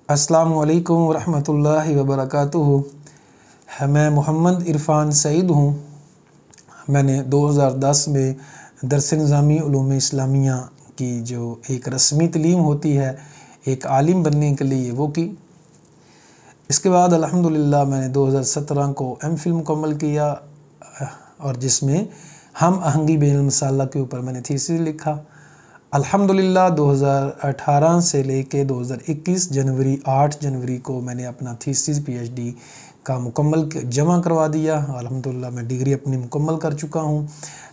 السلام علیکم ورحمۃ اللہ وبرکاتہ۔ میں محمد عرفان سعید ہوں۔ میں نے 2010 میں درس نظامی علوم اسلامیہ کی جو ایک رسمی تعلیم ہوتی ہے ایک عالم بننے کے لیے وہ کی۔ اس کے بعد الحمدللہ میں نے 2017 کو ایم فل مکمل کیا اور جس میں ہم آہنگی بین المصالح کے اوپر میں نے تھیسس لکھا۔ الحمدللہ 2018 سے لے کے 2021 جنوری 8 جنوری کو میں نے اپنا تھیسس پی ایچ ڈی کا مکمل جمع کروا دیا۔ الحمدللہ میں ڈگری اپنی مکمل کر چکا ہوں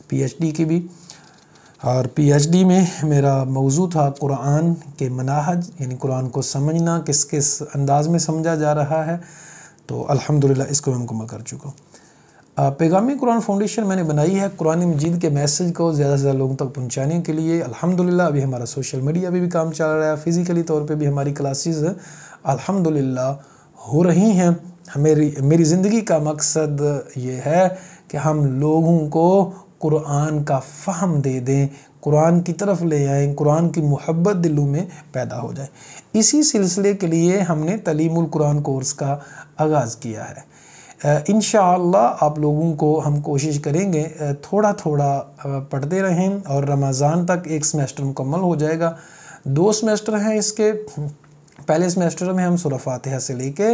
پی ایچ ڈی کی بھی، اور پی ایچ ڈی میں میرا موضوع تھا قرآن کے مناہج، یعنی قرآن کو سمجھنا کس کس انداز میں سمجھا جا رہا ہے، تو الحمدللہ اس کو میں مکمل کر چکا ہوں۔ پیغام قرآن فاؤنڈیشن میں نے بنائی ہے قرآن مجید کے میسج کو زیادہ سے زیادہ لوگوں تک پہنچانے کے لیے۔ الحمدللہ ابھی ہمارا سوشل میڈیا پہ بھی کام چل رہا ہے، فزیکلی طور پہ بھی ہماری کلاسز الحمدللہ ہو رہی ہیں۔ میری زندگی کا مقصد یہ ہے کہ ہم لوگوں کو قرآن کا فہم دے دیں، قرآن کی طرف لے آئیں، قرآن کی محبت دلوں میں پیدا ہو جائے۔ اسی سلسلے کے لیے ہم نے تعلیم القرآن کورس کا آغاز کیا ہے۔ انشاءاللہ آپ لوگوں کو ہم کوشش کریں گے تھوڑا تھوڑا پڑھتے رہیں، اور رمضان تک ایک سمیسٹر مکمل ہو جائے گا۔ 2 سمیسٹر ہیں اس کے۔ پہلے سمیسٹر میں ہم سورہ فاتحہ سے لے کے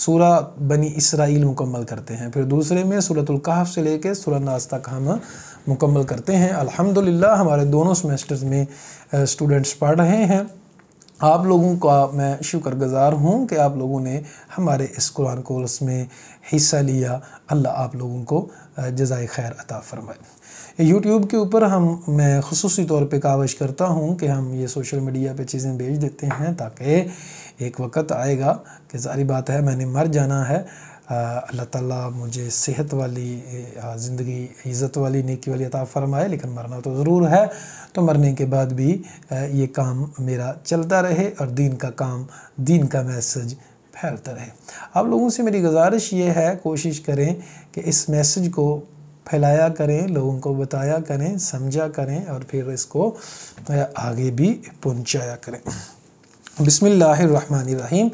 سورہ بنی اسرائیل مکمل کرتے ہیں، پھر دوسرے میں سورۃ الکہف سے لے کے سورہ ناس تک ہم مکمل کرتے ہیں۔ الحمدللہ ہمارے دونوں سمیسٹرز میں اسٹوڈنٹس پڑھ رہے ہیں۔ آپ لوگوں کا میں شکر گزار ہوں کہ آپ لوگوں نے ہمارے اس قرآن کورس میں حصہ لیا۔ اللہ آپ لوگوں کو جزائے خیر عطا فرمائے۔ یوٹیوب کے اوپر میں خصوصی طور پہ کاوش کرتا ہوں کہ ہم یہ سوشل میڈیا پہ چیزیں بھیج دیتے ہیں تاکہ ایک وقت آئے گا کہ ظاہری بات ہے میں نے مر جانا ہے، اللہ تعالیٰ مجھے صحت والی زندگی، عزت والی، نیکی والی عطا فرمائے، لیکن مرنا تو ضرور ہے، تو مرنے کے بعد بھی یہ کام میرا چلتا رہے اور دین کا کام، دین کا میسج پھیلتا رہے۔ آپ لوگوں سے میری گزارش یہ ہے، کوشش کریں کہ اس میسج کو پھیلایا کریں، لوگوں کو بتایا کریں، سمجھا کریں، اور پھر اس کو آگے بھی پہنچایا کریں۔ بسم اللہ الرحمن الرحیم۔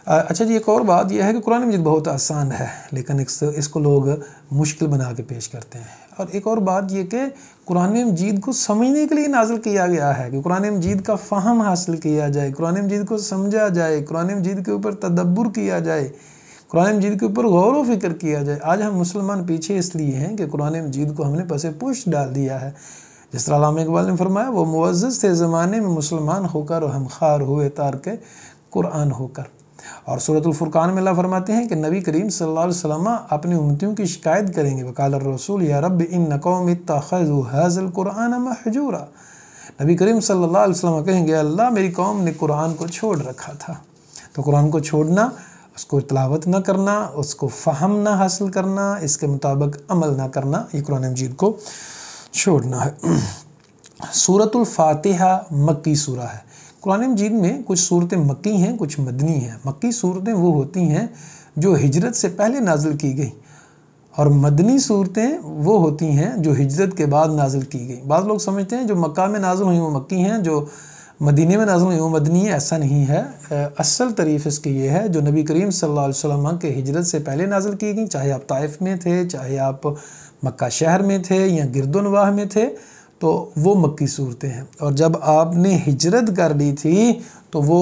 اچھا جی، ایک اور بات یہ ہے کہ قرآن مجید بہت آسان ہے، لیکن اس کو لوگ مشکل بنا کے پیش کرتے ہیں۔ اور ایک اور بات یہ کہ قرآن مجید کو سمجھنے کے لیے نازل کیا گیا ہے کہ قرآن مجید کا فہم حاصل کیا جائے، قرآن مجید کو سمجھا جائے، قرآن مجید کے اوپر تدبر کیا جائے، قرآن مجید کے اوپر غور و فکر کیا جائے۔ آج ہم مسلمان پیچھے اس لیے ہیں کہ قرآن مجید کو ہم نے پس پشت ڈال دیا ہے۔ جس طرح علامہ اقبال نے فرمایا، وہ معزز تھے زمانے میں مسلمان ہو کر، اور ہم خوار ہوئے تارک قرآن ہو کر۔ اور سورۃ الفرقان میں اللہ فرماتے ہیں کہ نبی کریم صلی اللہ علیہ وسلم اپنی امتیوں کی شکایت کریں گے، وقال الرسول یا رب ان قوم اتخذوا ھذا القرآن مہجورا۔ نبی کریم صلی اللہ علیہ وسلم کہیں گے، اللہ میری قوم نے قرآن کو چھوڑ رکھا تھا۔ تو قرآن کو چھوڑنا، اس کو تلاوت نہ کرنا، اس کو فہم نہ حاصل کرنا، اس کے مطابق عمل نہ کرنا، یہ قرآن مجید کو چھوڑنا ہے۔ سورۃ الفاتحہ مکی سورہ ہے۔ قرآن مجید میں کچھ صورتیں مکی ہیں، کچھ مدنی ہیں۔ مکی صورتیں وہ ہوتی ہیں جو ہجرت سے پہلے نازل کی گئی، اور مدنی صورتیں وہ ہوتی ہیں جو ہجرت کے بعد نازل کی گئی۔ بعض لوگ سمجھتے ہیں جو مکہ میں نازل ہوئی وہ مکی ہیں، جو مدینے میں نازل ہوئی وہ مدنی ہے۔ ایسا نہیں ہے۔ اصل تعریف اس کی یہ ہے جو نبی کریم صلی اللہ علیہ وسلم کے ہجرت سے پہلے نازل کی گئی، چاہے آپ طائف میں تھے، چاہے آپ مکہ شہر میں تھے یا گرد و نواح میں تھے، تو وہ مکی صورتیں ہیں۔ اور جب آپ نے ہجرت کر لی تھی تو وہ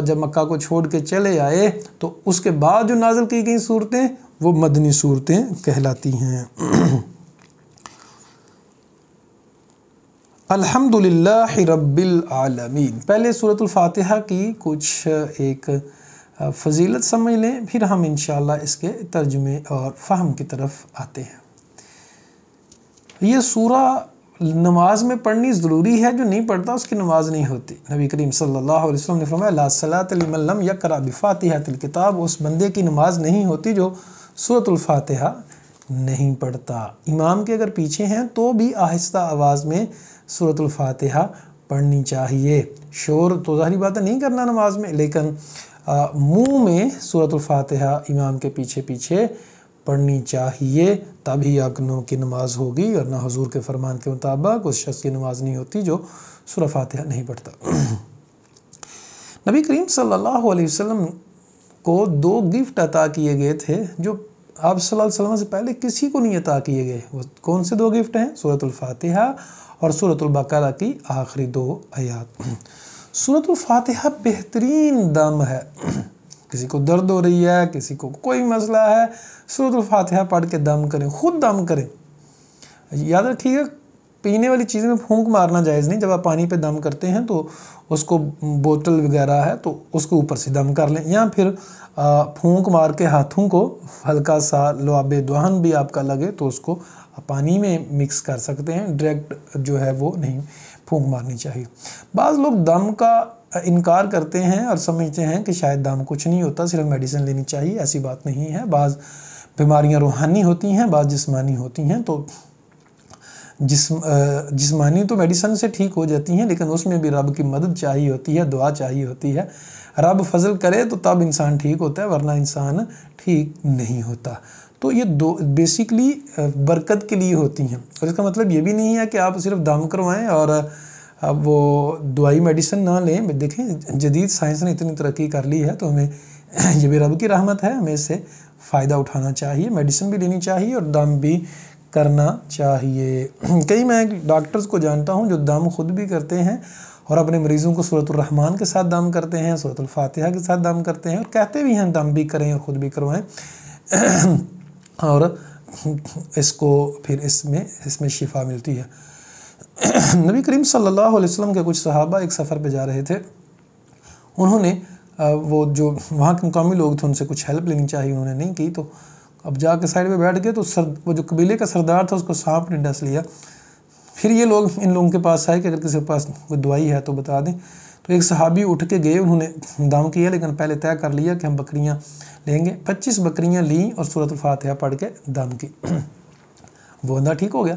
جب مکہ کو چھوڑ کے چلے آئے تو اس کے بعد جو نازل کی گئی صورتیں وہ مدنی صورتیں کہلاتی ہیں۔ الحمدللہ رب العالمین۔ پہلے سورۃ الفاتحہ کی کچھ ایک فضیلت سمجھ لیں، پھر ہم انشاءاللہ اس کے ترجمے اور فہم کی طرف آتے ہیں۔ یہ سورہ نماز میں پڑھنی ضروری ہے، جو نہیں پڑھتا اس کی نماز نہیں ہوتی۔ نبی کریم صلی اللہ علیہ وسلم نے فرمایا، لا صلاۃ لمن لم یقرأ بفاتحۃ الکتاب، اس بندے کی نماز نہیں ہوتی جو سورۃ الفاتحہ نہیں پڑھتا۔ امام کے اگر پیچھے ہیں تو بھی آہستہ آواز میں سورۃ الفاتحہ پڑھنی چاہیے۔ شور تو ظاہری بات نہیں کرنا نماز میں، لیکن منہ میں سورۃ الفاتحہ امام کے پیچھے پیچھے پڑھنی چاہیے، تبھی آپ کی نماز ہوگی، ورنہ حضور کے فرمان کے مطابق اس شخص کی نماز نہیں ہوتی جو سورہ فاتحہ نہیں پڑھتا۔ نبی کریم صلی اللہ علیہ وسلم کو 2 گفٹ عطا کیے گئے تھے جو آپ صلی اللہ علیہ وسلم سے پہلے کسی کو نہیں عطا کیے گئے. وہ کون سے 2 گفٹ ہیں؟ سورۃ الفاتحہ اور سورۃ البقرہ کی آخری 2 آیات. سورۃ الفاتحہ بہترین دم ہے. کسی کو درد ہو رہی ہے، کسی کو کوئی مسئلہ ہے، سورۃ الفاتحہ پڑھ کے دم کریں، خود دم کریں. یاد رکھیے گا پینے والی چیز میں پھونک مارنا جائز نہیں. جب آپ پانی پہ دم کرتے ہیں تو اس کو بوتل وغیرہ ہے تو اس کے اوپر سے دم کر لیں، یا پھر پھونک مار کے ہاتھوں کو ہلکا سا لعاب دہن بھی آپ کا لگے تو اس کو پانی میں مکس کر سکتے ہیں. ڈائریکٹ جو ہے وہ نہیں پھونک مارنی چاہیے. بعض لوگ دم کا انکار کرتے ہیں اور سمجھتے ہیں کہ شاید دم کچھ نہیں ہوتا، صرف میڈیسن لینی چاہیے. ایسی بات نہیں ہے. بعض بیماریاں روحانی ہوتی ہیں، بعض جسمانی ہوتی ہیں. تو جسمانی تو میڈیسن سے ٹھیک ہو جاتی ہیں، لیکن اس میں بھی رب کی مدد چاہیے ہوتی ہے، دعا چاہیے ہوتی ہے. رب فضل کرے تو تب انسان ٹھیک ہوتا ہے، ورنہ انسان ٹھیک نہیں ہوتا. تو یہ بیسیکلی برکت کے لیے ہوتی ہیں. اور اس کا مطلب یہ بھی نہیں ہے کہ آپ صرف دم کروائیں اور اب وہ دوائی میڈیسن نہ لیں. دیکھیں جدید سائنس نے اتنی ترقی کر لی ہے تو ہمیں یہ بھی رب کی رحمت ہے، ہمیں اس سے فائدہ اٹھانا چاہیے. میڈیسن بھی لینی چاہیے اور دم بھی کرنا چاہیے. کئی میں ڈاکٹرز کو جانتا ہوں جو دم خود بھی کرتے ہیں اور اپنے مریضوں کو سورۃ الرحمن کے ساتھ دم کرتے ہیں، سورۃ الفاتحہ کے ساتھ دم کرتے ہیں، اور کہتے بھی ہیں دم بھی کریں اور خود بھی کروائیں. اور اس کو پھر اس میں شفا ملتی ہے. نبی کریم صلی اللہ علیہ وسلم کے کچھ صحابہ ایک سفر پہ جا رہے تھے. انہوں نے وہ جو وہاں کے مقامی لوگ تھے ان سے کچھ ہیلپ لینی چاہیے، انہوں نے نہیں کی. تو اب جا کے سائڈ پہ بیٹھ گئے تو وہ جو قبیلے کا سردار تھا اس کو سانپ نے ڈس لیا. پھر یہ لوگ ان لوگوں کے پاس آئے کہ اگر کسی کے پاس کوئی دوائی ہے تو بتا دیں. تو ایک صحابی اٹھ کے گئے، انہوں نے دم کیا لیکن پہلے طے کر لیا کہ ہم بکریاں لیں گے. 25 بکریاں لیں اور سورۃ الفاتحہ پڑھ کے دم کی. وہ بندہ ٹھیک ہو گیا.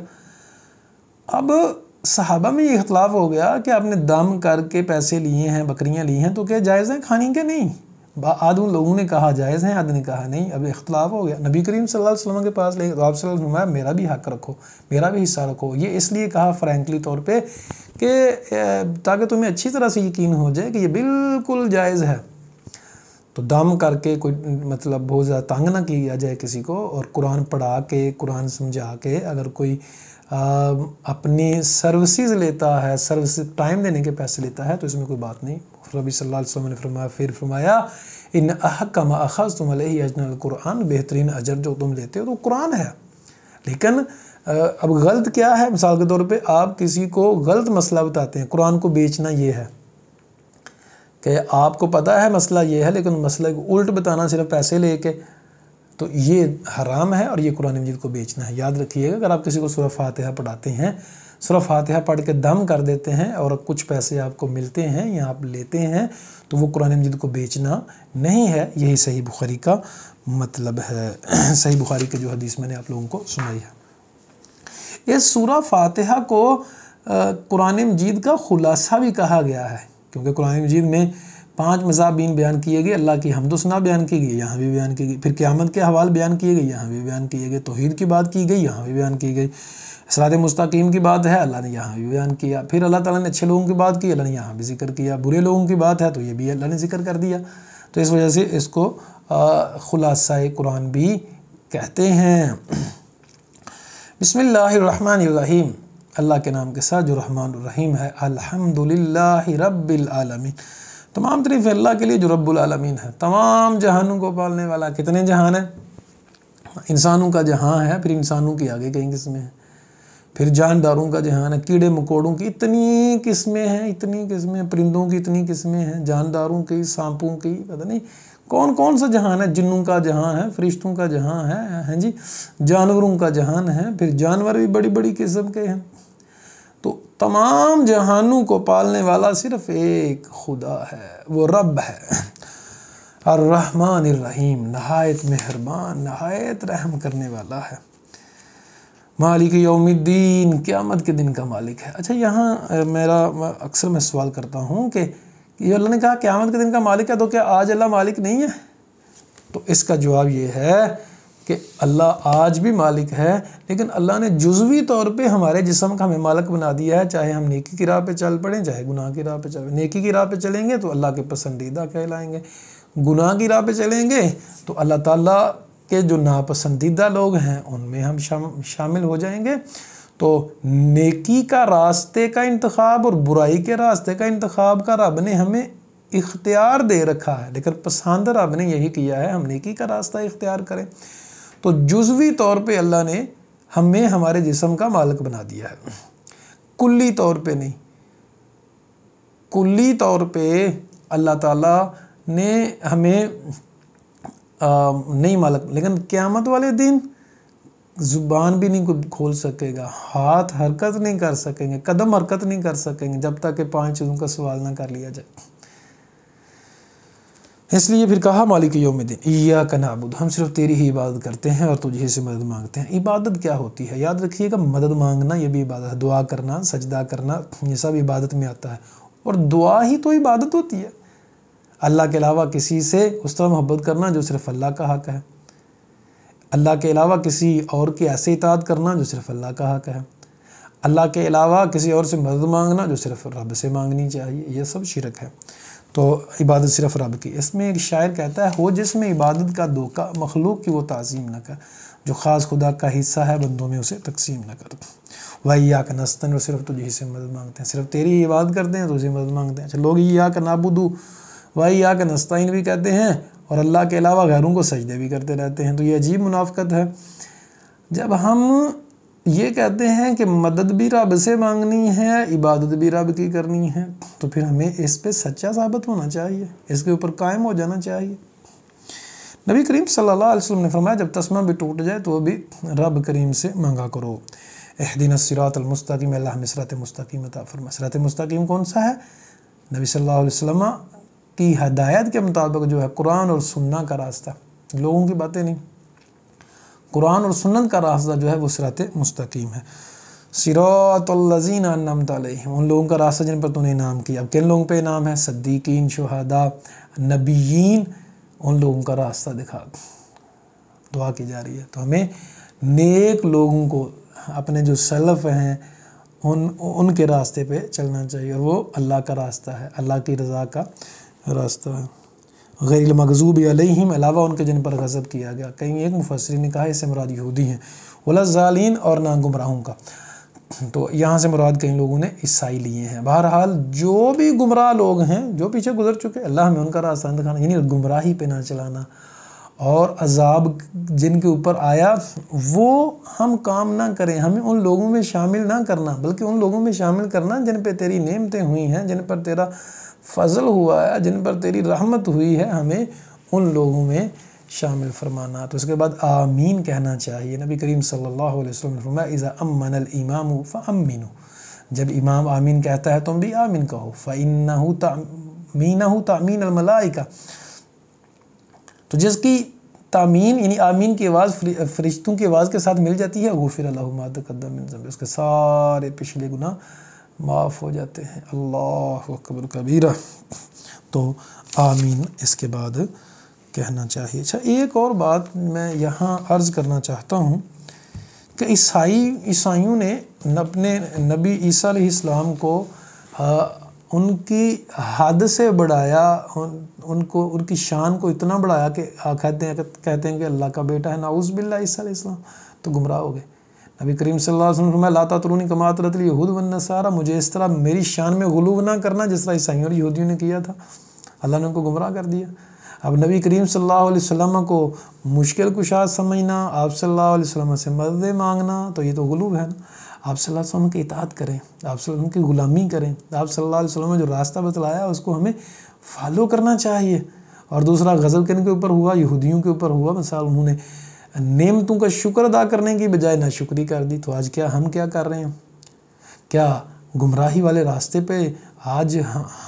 اب صحابہ میں یہ اختلاف ہو گیا کہ آپ نے دم کر کے پیسے لیے ہیں، بکریاں لی ہیں، تو کیا جائز ہیں کھانی کے نہیں؟ آدھوں لوگوں نے کہا جائز ہیں، آدھ نے کہا نہیں. اب اختلاف ہو گیا. نبی کریم صلی اللہ علیہ وسلم کے پاس لے گئے تو آپ صلی اللہ علیہ وسلم میرا بھی حق رکھو، میرا بھی حصہ رکھو. یہ اس لیے کہا فرینکلی طور پہ کہ تاکہ تمہیں اچھی طرح سے یقین ہو جائے کہ یہ بالکل جائز ہے. تو دم کر کے کوئی مطلب بہت زیادہ تنگ نہ کیا جائے کسی کو، اور قرآن پڑھا کے قرآن سمجھا کے اگر کوئی اپنی سروسز لیتا ہے، سروس ٹائم دینے کے پیسے لیتا ہے تو اس میں کوئی بات نہیں. نبی صلی اللہ علیہ وسلم نے فرمایا ان احق ما اخذتم علیہ اجر القرآن، بہترین اجر جو تم لیتے ہو تو قرآن ہے. لیکن اب غلط کیا ہے؟ مثال کے طور پہ آپ کسی کو غلط مسئلہ بتاتے ہیں. قرآن کو بیچنا یہ ہے کہ آپ کو پتہ ہے مسئلہ یہ ہے لیکن مسئلہ کو الٹ بتانا صرف پیسے لے کے، تو یہ حرام ہے اور یہ قرآن مجید کو بیچنا ہے. یاد رکھیے گا اگر آپ کسی کو سورہ فاتحہ پڑھاتے ہیں، سورہ فاتحہ پڑھ کے دم کر دیتے ہیں اور کچھ پیسے آپ کو ملتے ہیں یا آپ لیتے ہیں تو وہ قرآن مجید کو بیچنا نہیں ہے. یہی صحیح بخاری کا مطلب ہے. صحیح بخاری کی جو حدیث میں نے آپ لوگوں کو سنائی ہے. اس سورہ فاتحہ کو قرآن مجید کا خلاصہ بھی کہا گیا ہے، کیونکہ قرآن مجید میں 5 مضامین بیان کیے گئے. اللہ کی حمد و ثنا بیان کی گئی، یہاں بھی بیان کی گئی. پھر قیامت کے احوال بیان کیے گئے، یہاں بھی بیان کیے گئے. توحید کی بات کی گئی، یہاں بھی بیان کی گئی. صراط مستقیم کی بات ہے، اللہ نے یہاں بھی بیان کیا. پھر اللہ تعالیٰ نے اچھے لوگوں کی بات کی، اللہ نے یہاں بھی ذکر کیا. برے لوگوں کی بات ہے تو یہ بھی اللہ نے ذکر کر دیا. تو اس وجہ سے اس کو خلاصہ قرآن بھی کہتے ہیں. بسم اللہ الرحمن الرحیم، اللہ کے نام کے ساتھ جو رحمان الرحیم ہے. الحمدللہ رب العالمین، تمام تعریف اللہ کے لیے جو رب العالمین ہے، تمام جہانوں کو پالنے والا. کتنے جہان ہیں؟ انسانوں کا جہان ہے، پھر انسانوں کی آگے کئی قسمیں ہیں. پھر جانداروں کا جہان ہے، کیڑے مکوڑوں کی اتنی قسمیں ہیں، اتنی قسمیں، پرندوں کی اتنی قسمیں ہیں، جانداروں کی، سانپوں کی، پتہ نہیں کون کون سا جہان ہے. جنوں کا جہان ہے، فرشتوں کا جہان ہے جی، جانوروں کا جہان ہے. پھر جانور بھی بڑی بڑی قسم کے ہیں. تو تمام جہانوں کو پالنے والا صرف ایک خدا ہے، وہ رب ہے. الرحمن الرحیم، نہایت مہربان، نہایت رحم کرنے والا ہے. مالک یوم الدین، قیامت کے دن کا مالک ہے. اچھا یہاں اکثر میں سوال کرتا ہوں کہ یہ اللہ نے کہا قیامت کے دن کا مالک ہے، تو کیا آج اللہ مالک نہیں ہے؟ تو اس کا جواب یہ ہے کہ اللہ آج بھی مالک ہے، لیکن اللہ نے جزوی طور پہ ہمارے جسم کا ہمیں مالک بنا دیا ہے، چاہے ہم نیکی کی راہ پہ چل پڑیں چاہے گناہ کی راہ پہ چل پڑیں۔ نیکی کی راہ پہ چلیں گے تو اللہ کے پسندیدہ کہلائیں گے، گناہ کی راہ پہ چلیں گے تو اللہ تعالیٰ کے جو ناپسندیدہ لوگ ہیں ان میں ہم شامل ہو جائیں گے۔ تو نیکی کا راستے کا انتخاب اور برائی کے راستے کا انتخاب کا رب نے ہمیں اختیار دے رکھا ہے، لیکن پسند رب نے یہی کیا ہے ہم نیکی کا راستہ اختیار کریں۔ تو جزوی طور پہ اللہ نے ہمیں ہمارے جسم کا مالک بنا دیا ہے، کلی طور پہ نہیں۔ کلی طور پہ اللہ تعالیٰ نے ہمیں نہیں مالک، لیکن قیامت والے دن زبان بھی نہیں کھول سکے گا، ہاتھ حرکت نہیں کر سکیں گے، قدم حرکت نہیں کر سکیں گے جب تک کہ 5 چیزوں کا سوال نہ کر لیا جائے۔ اس لیے پھر کہا مالک یوم الدین ایاک نعبد، ہم صرف تیری ہی عبادت کرتے ہیں اور تجھے سے مدد مانگتے ہیں۔ عبادت کیا ہوتی ہے؟ یاد رکھیے گا، مدد مانگنا یہ بھی عبادت ہے، دعا کرنا، سجدہ کرنا، یہ سب عبادت میں آتا ہے، اور دعا ہی تو عبادت ہوتی ہے۔ اللہ کے علاوہ کسی سے اس طرح محبت کرنا جو صرف اللہ کا حق ہے، اللہ کے علاوہ کسی اور کی ایسے اطاعت کرنا جو صرف اللہ کا حق ہے، اللہ کے علاوہ کسی اور سے مدد مانگنا جو صرف رب سے مانگنی چاہیے، یہ سب شرک ہے۔ تو عبادت صرف رب کی۔ اس میں ایک شاعر کہتا ہے، ہو جس میں عبادت کا دھوکہ، مخلوق کی وہ تعظیم نہ کر، جو خاص خدا کا حصہ ہے بندوں میں اسے تقسیم نہ کر۔ وَإِيَّاكَ نَسْتَعِينُ، اور صرف تجھے سے مدد مانگتے ہیں، صرف تیری ہی عبادت کرتے ہیں، تجھے مدد مانگتے ہیں۔ اچھا، لوگ ایاک نعبد وَإِيَّاكَ نَسْتَعِينُ بھی کہتے ہیں اور اللہ کے علاوہ غیروں کو سجدے بھی کرتے رہتے ہیں، تو یہ عجیب منافقت ہے۔ جب ہم یہ کہتے ہیں کہ مدد بھی رب سے مانگنی ہے، عبادت بھی رب کی کرنی ہے، تو پھر ہمیں اس پہ سچا ثابت ہونا چاہیے، اس کے اوپر قائم ہو جانا چاہیے۔ نبی کریم صلی اللہ علیہ وسلم نے فرمایا جب تسمہ بھی ٹوٹ جائے تو وہ بھی رب کریم سے مانگا کرو۔ اہدنا الصراط المستقیم، اللہ ہمیں صراط مستقیم عطا فرما۔ صراط مستقیم کون سا ہے؟ نبی صلی اللہ علیہ وسلم کی ہدایت کے مطابق جو ہے قرآن اور سنت کا راستہ، لوگوں کی باتیں نہیں، قرآن اور سنت کا راستہ جو ہے وہ صراط مستقیم ہے۔ صراط الذین انعمت علیہم، ان لوگوں کا راستہ جن پر تو نے انعام کیا۔ اب کن لوگوں پہ انعام ہے؟ صدیقین، شہداء، نبیین، ان لوگوں کا راستہ دکھا دعا کی جا رہی ہے۔ تو ہمیں نیک لوگوں کو، اپنے جو سلف ہیں ان کے راستے پہ چلنا چاہیے، اور وہ اللہ کا راستہ ہے، اللہ کی رضا کا راستہ ہے۔ غیر المغضوب علیہم، علاوہ ان کے جن پر غضب کیا گیا۔ کہیں ایک مفسرین نے کہا اس سے مراد یہودی ہیں، ولا الضالین، اور نہ گمراہوں کا، تو یہاں سے مراد کئی لوگوں نے عیسائی لیے ہیں۔ بہرحال جو بھی گمراہ لوگ ہیں جو پیچھے گزر چکے، اللہ ہمیں ان کا راستہ دکھانا، یعنی گمراہی پہ نہ چلانا، اور عذاب جن کے اوپر آیا وہ ہم کام نہ کریں، ہمیں ان لوگوں میں شامل نہ کرنا، بلکہ ان لوگوں میں شامل کرنا جن پہ تیری نعمتیں ہوئی ہیں، جن پر تیرا فضل ہوا ہے، جن پر تیری رحمت ہوئی ہے، ہمیں ان لوگوں میں شامل فرمانا۔ تو اس کے بعد آمین کہنا چاہیے۔ نبی کریم صلی اللہ علیہ وسلم نے فرمایا اذا امن الامام فامنوا، جب امام آمین کہتا ہے تم بھی آمین کہو، فانہ تأمینہ تأمین الملائکہ، تو جس کی تامین یعنی آمین کی آواز فرشتوں کی آواز کے ساتھ مل جاتی ہے، غفر لہ ما تقدم من ذنبہ، اس کے سارے پچھلے گناہ معاف ہو جاتے ہیں۔ اللہ اکبر کبیرہ۔ تو آمین اس کے بعد کہنا چاہیے۔ اچھا، ایک اور بات میں یہاں عرض کرنا چاہتا ہوں کہ عیسائیوں نے اپنے نبی عیسیٰ علیہ السلام کو ان کی حد سے بڑھایا، ان کی شان کو اتنا بڑھایا کہ کہتے ہیں کہ اللہ کا بیٹا ہے، نعوذ باللہ عیسیٰ علیہ السلام، تو گمراہ ہو گئے۔ نبی کریم صلی اللہ علیہ وسلم نے فرمایا لا تطرونی کما اطرت الیہود والنصارى، مجھے اس طرح میری شان میں غلو نہ کرنا جس طرح عیسائیوں اور یہودیوں نے کیا تھا، اللہ نے ان کو گمراہ کر دیا۔ اب نبی کریم صلی اللہ علیہ وسلم کو مشکل کشا سمجھنا، آپ صلی اللہ علیہ وسلم سے مدد مانگنا، تو یہ تو غلو ہے نا۔ آپ صلی اللہ علیہ وسلم کی اطاعت کریں، آپ صلی اللہ علیہ وسلم کی غلامی کریں، آپ صلی اللہ علیہ وسلم نے جو راستہ بتلایا اس کو ہمیں فالو کرنا چاہیے۔ اور دوسرا غضب کن کے اوپر ہوا؟ یہودیوں کے اوپر ہوا، مثال انہوں نے نعمتوں کا شکر ادا کرنے کی بجائے ناشکری کر دی۔ تو آج ہم کیا کر رہے ہیں؟ کیا گمراہی والے راستے پہ آج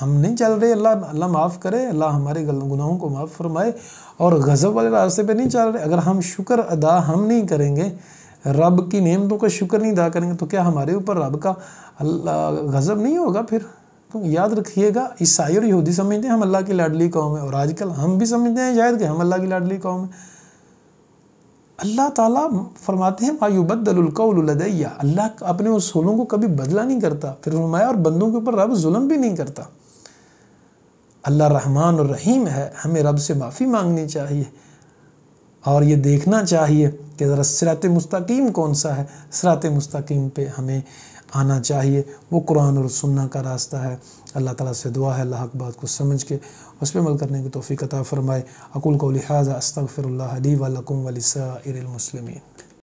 ہم نہیں چل رہے؟ اللہ معاف کرے، اللہ ہمارے گناہوں کو معاف فرمائے، اور غضب والے راستے پہ نہیں چل رہے۔ اگر ہم شکر ادا ہم نہیں کریں گے، رب کی نعمتوں کا شکر نہیں ادا کریں گے، تو کیا ہمارے اوپر رب کا غضب نہیں ہوگا پھر؟ تو یاد رکھیے گا، عیسائی اور یہودی سمجھتے ہیں ہم اللہ کی لاڈلی قوم ہے، اور آج کل ہم بھی سمجھتے ہیں شاید کہ ہم اللہ کی لاڈلی قوم ہیں۔ اللہ تعالیٰ فرماتے ہیں ما یبدل القول لدی، اللہ اپنے اصولوں کو کبھی بدلہ نہیں کرتا۔ پھر فرمایا اور بندوں کے اوپر رب ظلم بھی نہیں کرتا۔ اللہ رحمان اور رحیم ہے، ہمیں رب سے معافی مانگنی چاہیے اور یہ دیکھنا چاہیے کہ ذرا صراط مستقیم کون سا ہے، صراط مستقیم پہ ہمیں آنا چاہیے، وہ قرآن اور سنہ کا راستہ ہے۔ اللہ تعالیٰ سے دعا ہے اللہ حق بات کو سمجھ کے اس پہ عمل کرنے کی توفیق عطا فرمائے۔ اقول قولی ھذا استغفر اللہ لی ولکم ولسائر المسلمین۔